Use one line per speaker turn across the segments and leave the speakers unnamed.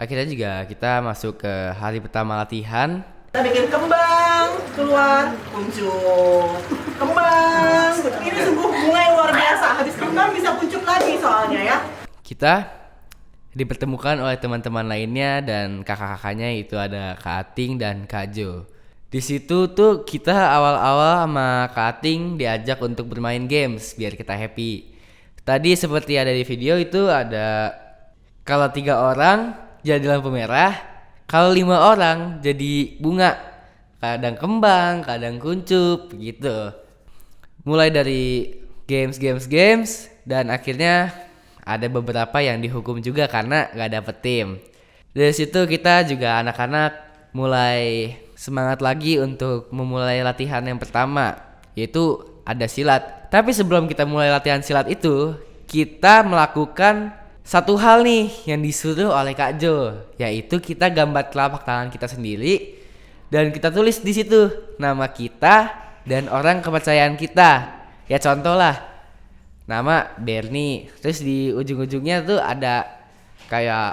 Akhirnya juga kita masuk ke hari pertama latihan.
Kita bikin kembang, keluar, kuncup. Kembang, ini sungguh bunga yang luar biasa. Habis kembang bisa kuncup lagi soalnya ya.
Kita dipertemukan oleh teman-teman lainnya dan kakak-kakaknya, itu ada Kak Ating dan Kak Jo. Di situ tuh kita awal-awal sama Kak Ating diajak untuk bermain games biar kita happy. Tadi seperti ada di video itu ada kalau 3 orang jadi lampu merah, kalau 5 orang jadi bunga. Kadang kembang, kadang kuncup gitu. Mulai dari games dan akhirnya ada beberapa yang dihukum juga karena gak dapet tim. Dari situ kita juga anak-anak mulai semangat lagi untuk memulai latihan yang pertama, yaitu ada silat. Tapi sebelum kita mulai latihan silat itu, kita melakukan satu hal nih yang disuruh oleh Kak Jo, yaitu kita gambar telapak tangan kita sendiri dan kita tulis di situ nama kita dan orang kepercayaan kita. Ya contoh lah, nama Bernie, terus di ujung-ujungnya tuh ada kayak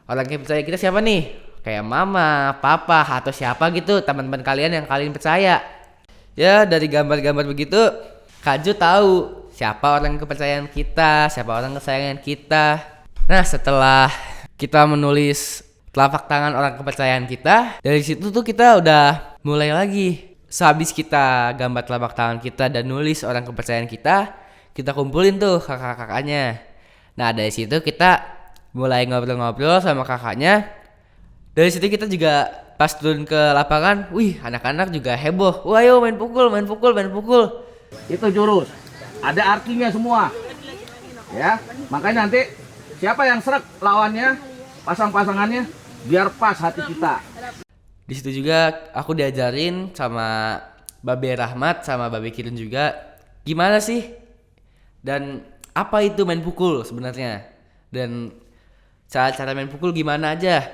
orang kepercayaan kita siapa nih? Kayak mama, papa, atau siapa gitu, teman-teman kalian yang kalian percaya. Ya dari gambar-gambar begitu Kak Jo tahu siapa orang kepercayaan kita, siapa orang kesayangan kita. Nah setelah kita menulis telapak tangan orang kepercayaan kita, dari situ tuh kita udah mulai lagi. Sehabis kita gambar telapak tangan kita dan nulis orang kepercayaan kita kumpulin tuh kakak-kakaknya. Nah dari situ kita mulai ngobrol-ngobrol sama kakaknya. Dari situ kita juga pas turun ke lapangan, wih anak-anak juga heboh. Wah ayo main pukul.
Itu jurus, ada artinya semua. Ya, makanya nanti siapa yang srek lawannya, pasang-pasangannya, biar pas hati kita.
Di situ juga aku diajarin sama Babe Rahmat sama Babe Kirun juga gimana sih dan apa itu main pukul sebenarnya, dan cara-cara main pukul gimana aja.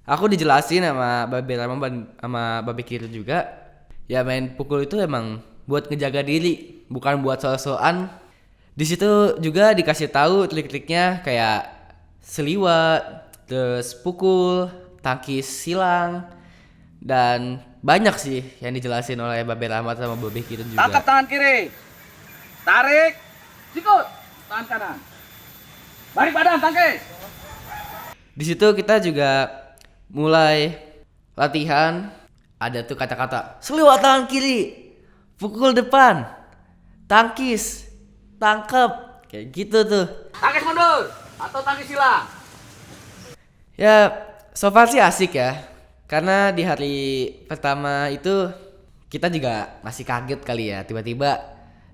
Aku dijelasin sama Babe Rahmat sama Babe Kirun juga. Ya main pukul itu emang buat ngejaga diri, bukan buat soal-soal. Di situ juga dikasih tahu trik-triknya kayak seliwat, terus pukul, tangkis silang, dan banyak sih yang dijelasin oleh Babe Rahmat sama Babe Kirun juga.
Tangkap tangan kiri, tarik, sikut, tangan kanan, balik badan, tangkis.
Di situ kita juga mulai latihan, ada tuh kata-kata seliwat tangan kiri, pukul depan, tangkis, tangkep, kayak gitu tuh.
Tangkis mundur atau tangkis silang.
Ya so far sih asik ya, karena di hari pertama itu kita juga masih kaget kali ya, tiba-tiba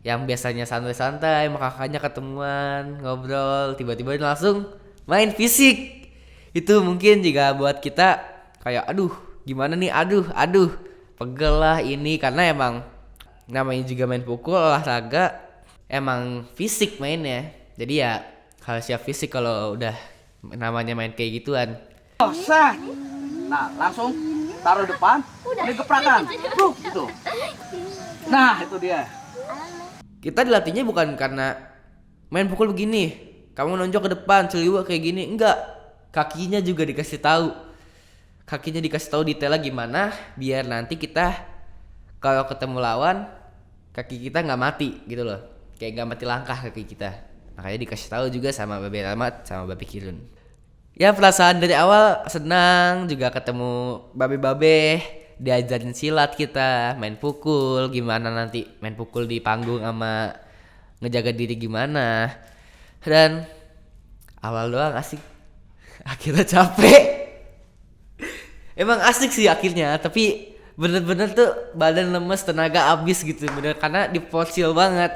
yang biasanya santai-santai sama kakaknya ketemuan ngobrol, tiba-tiba langsung main fisik. Itu mungkin juga buat kita kayak aduh gimana nih, aduh pegel lah ini, karena emang namanya juga main pukul, olahraga emang fisik mainnya, jadi ya harus siap fisik kalau udah namanya main kayak gituan.
Oh, sah. Nah, langsung taruh depan, ini geprakan, gitu. Nah, itu dia.
Kita dilatihnya bukan karena main pukul begini, kamu nonjok ke depan, celiwak kayak gini, enggak. Kakinya juga dikasih tahu. Kakinya dikasih tahu detailnya gimana biar nanti kita kalau ketemu lawan kaki kita nggak mati gitu loh. Kayak nggak mati langkah kaki kita. Makanya dikasih tahu juga sama Babe Rahmat sama Babe Kirun. Ya perasaan dari awal senang, juga ketemu babe-babe, diajarin silat kita, main pukul, gimana nanti main pukul di panggung sama ngejaga diri gimana. Dan awal doang asik, akhirnya capek. Emang asik sih akhirnya, tapi bener-bener tuh badan lemes, tenaga habis gitu, bener karena diporsil banget.